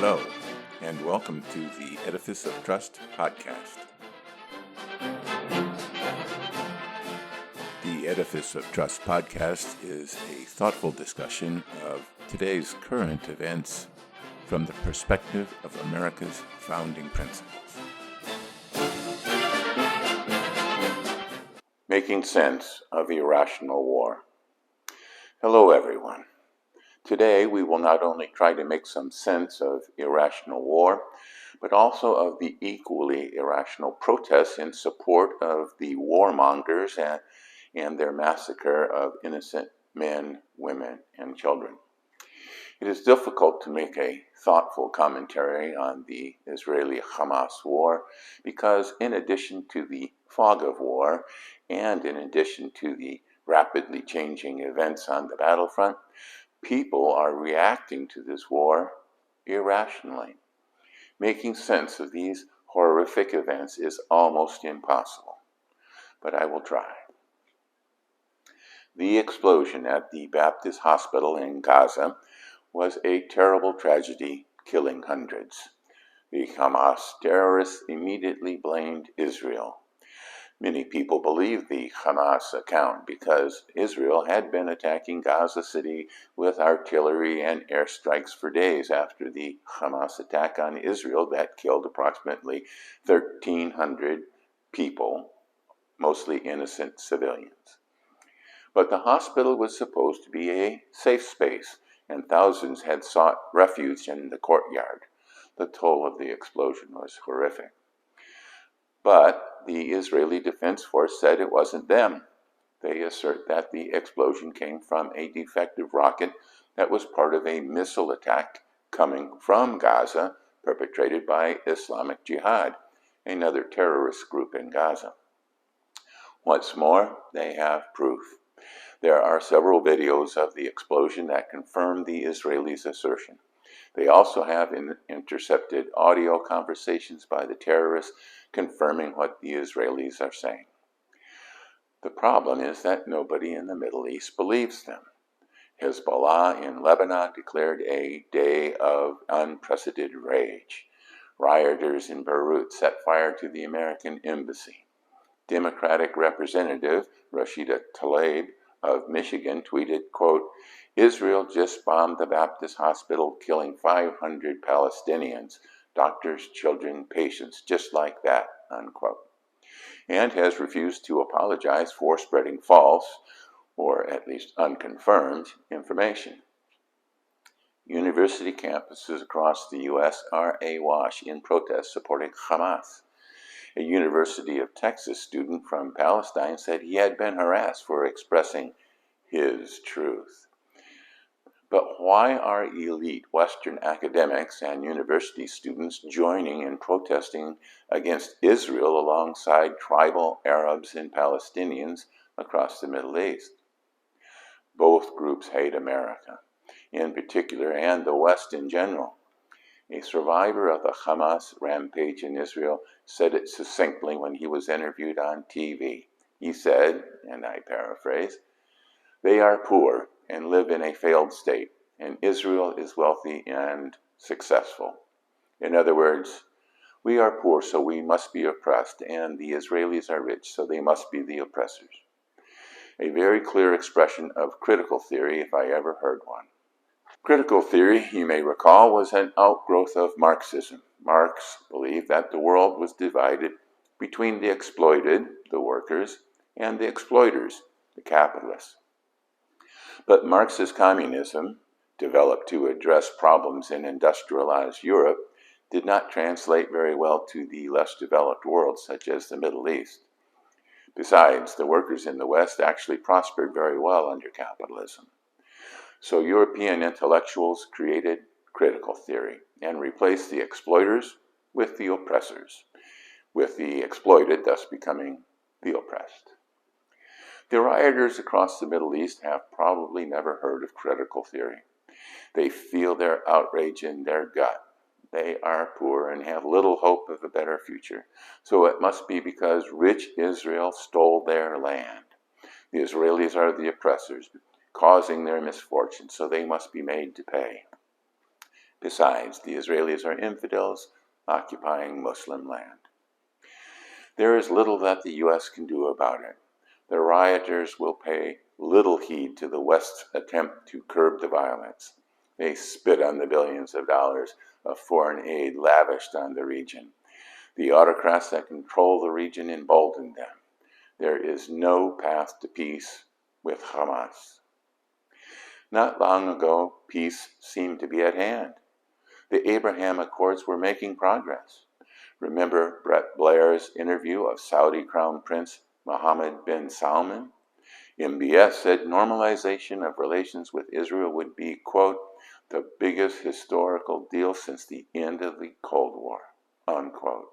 Hello, and welcome to the Edifice of Trust podcast. The Edifice of Trust podcast is a thoughtful discussion of today's current events from the perspective of America's founding principles. Making sense of irrational war. Hello, everyone. Today, we will not only try to make some sense of irrational war, but also of the equally irrational protests in support of the warmongers and their massacre of innocent men, women, and children. It is difficult to make a thoughtful commentary on the Israeli-Hamas war because in addition to the fog of war and in addition to the rapidly changing events on the battlefront, people are reacting to this war irrationally. Making sense of these horrific events is almost impossible, but I will try. The explosion at the Baptist hospital in Gaza was a terrible tragedy, killing hundreds. The Hamas terrorists immediately blamed Israel. Many people believe the Hamas account because Israel had been attacking Gaza City with artillery and airstrikes for days after the Hamas attack on Israel that killed approximately 1,300 people, mostly innocent civilians. But the hospital was supposed to be a safe space, and thousands had sought refuge in the courtyard. The toll of the explosion was horrific. But the Israeli Defense Force said it wasn't them. They assert that the explosion came from a defective rocket that was part of a missile attack coming from Gaza, perpetrated by Islamic Jihad, another terrorist group in Gaza. What's more, they have proof. There are several videos of the explosion that confirm the Israelis' assertion. They also have intercepted audio conversations by the terrorists confirming what the Israelis are saying. The problem is that nobody in the Middle East believes them. Hezbollah in Lebanon declared a day of unprecedented rage. Rioters in Beirut set fire to the American embassy. Democratic Representative Rashida Tlaib of Michigan tweeted, quote, "Israel just bombed the Baptist hospital, killing 500 Palestinians, doctors, children, patients, just like that," unquote, and has refused to apologize for spreading false, or at least unconfirmed, information. University campuses across the U.S. are awash in protests supporting Hamas. A University of Texas student from Palestine said he had been harassed for expressing his truth. But why are elite Western academics and university students joining in protesting against Israel alongside tribal Arabs and Palestinians across the Middle East? Both groups hate America, in particular, and the West in general. A survivor of the Hamas rampage in Israel said it succinctly when he was interviewed on TV. He said, and I paraphrase, "They are poor and live in a failed state, and Israel is wealthy and successful. In other words, we are poor, so we must be oppressed, and the Israelis are rich, so they must be the oppressors." A very clear expression of critical theory, if I ever heard one. Critical theory, you may recall, was an outgrowth of Marxism. Marx believed that the world was divided between the exploited, the workers, and the exploiters, the capitalists. But Marxist communism, developed to address problems in industrialized Europe, did not translate very well to the less developed world, such as the Middle East. Besides, the workers in the West actually prospered very well under capitalism. So European intellectuals created critical theory and replaced the exploiters with the oppressors, with the exploited thus becoming the oppressed. The rioters across the Middle East have probably never heard of critical theory. They feel their outrage in their gut. They are poor and have little hope of a better future. So it must be because rich Israel stole their land. The Israelis are the oppressors, causing their misfortune, so they must be made to pay. Besides, the Israelis are infidels occupying Muslim land. There is little that the U.S. can do about it. The rioters will pay little heed to the West's attempt to curb the violence. They spit on the billions of dollars of foreign aid lavished on the region. The autocrats that control the region embolden them. There is no path to peace with Hamas. Not long ago, peace seemed to be at hand. The Abraham Accords were making progress. Remember Brett Blair's interview of Saudi Crown Prince Mohammed bin Salman? MBS said normalization of relations with Israel would be, quote, the biggest historical deal since the end of the Cold War, unquote.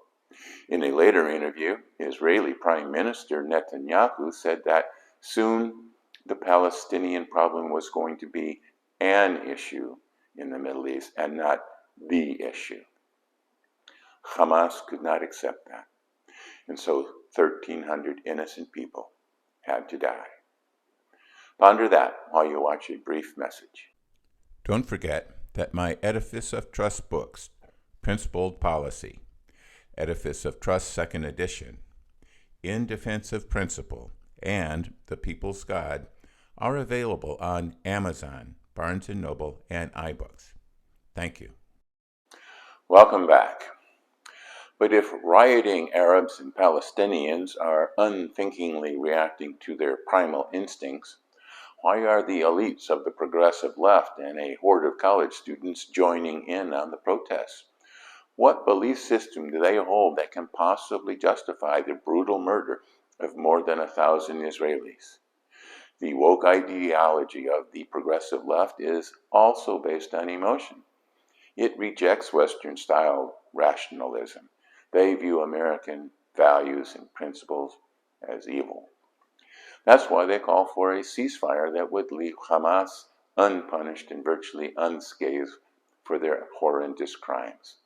In a later interview, Israeli Prime Minister Netanyahu said that soon the Palestinian problem was going to be an issue in the Middle East and not the issue. Hamas could not accept that, and so 1,300 innocent people had to die. Ponder that while you watch a brief message. Don't forget that my Edifice of Trust books, Principled Policy, Edifice of Trust 2nd edition, In Defense of Principle, and The People's God are available on Amazon, Barnes & Noble, and iBooks. Thank you. Welcome back. But if rioting Arabs and Palestinians are unthinkingly reacting to their primal instincts, why are the elites of the progressive left and a horde of college students joining in on the protests? What belief system do they hold that can possibly justify the brutal murder of more than 1,000 Israelis? The woke ideology of the progressive left is also based on emotion. It rejects Western-style rationalism. They view American values and principles as evil. That's why they call for a ceasefire that would leave Hamas unpunished and virtually unscathed for their horrendous crimes.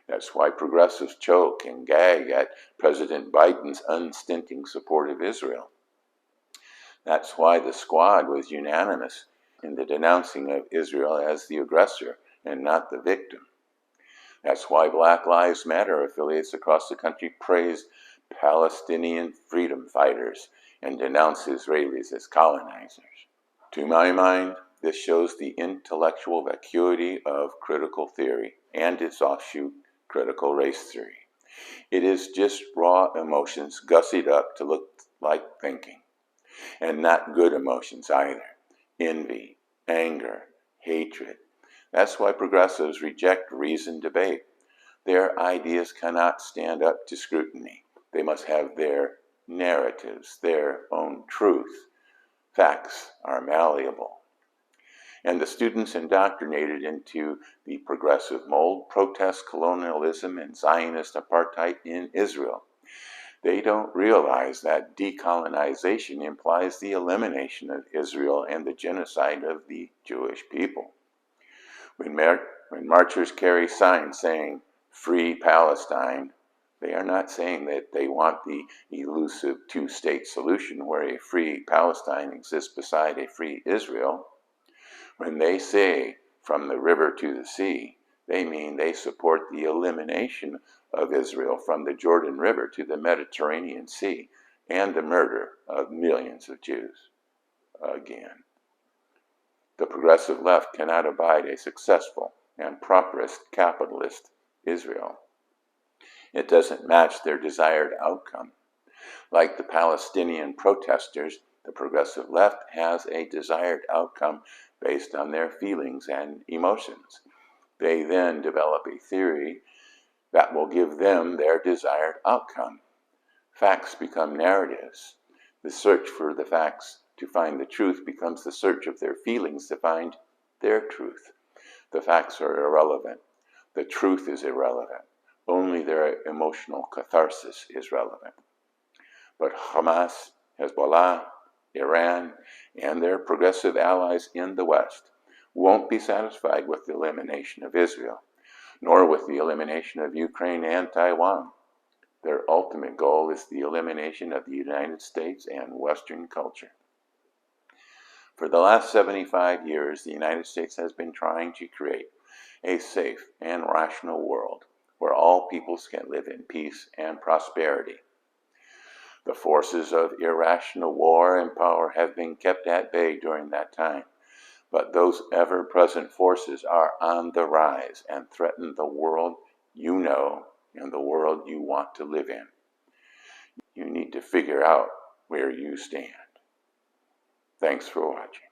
That's why progressives choke and gag at President Biden's unstinting support of Israel. That's why the Squad was unanimous in the denouncing of Israel as the aggressor and not the victim. That's why Black Lives Matter affiliates across the country praise Palestinian freedom fighters and denounce Israelis as colonizers. To my mind, this shows the intellectual vacuity of critical theory and its offshoot, critical race theory. It is just raw emotions gussied up to look like thinking, and not good emotions either. Envy, anger, hatred. That's why progressives reject reasoned debate. Their ideas cannot stand up to scrutiny. They must have their narratives, their own truth. Facts are malleable. And the students indoctrinated into the progressive mold protest colonialism and Zionist apartheid in Israel. They don't realize that decolonization implies the elimination of Israel and the genocide of the Jewish people. When marchers carry signs saying, "Free Palestine," they are not saying that they want the elusive two-state solution where a free Palestine exists beside a free Israel. When they say, "From the river to the sea," they mean they support the elimination of Israel from the Jordan River to the Mediterranean Sea and the murder of millions of Jews. Again, the progressive left cannot abide a successful and prosperous capitalist Israel. It doesn't match their desired outcome. Like the Palestinian protesters, the progressive left has a desired outcome based on their feelings and emotions. They then develop a theory that will give them their desired outcome. Facts become narratives. The search for the facts to find the truth becomes the search of their feelings to find their truth. The facts are irrelevant. The truth is irrelevant. Only their emotional catharsis is relevant. But Hamas, Hezbollah, Iran, and their progressive allies in the West won't be satisfied with the elimination of Israel, nor with the elimination of Ukraine and Taiwan. Their ultimate goal is the elimination of the United States and Western culture. For the last 75 years, the United States has been trying to create a safe and rational world where all peoples can live in peace and prosperity. The forces of irrational war and power have been kept at bay during that time, but those ever-present forces are on the rise and threaten the world you know and the world you want to live in. You need to figure out where you stand. Thanks for watching.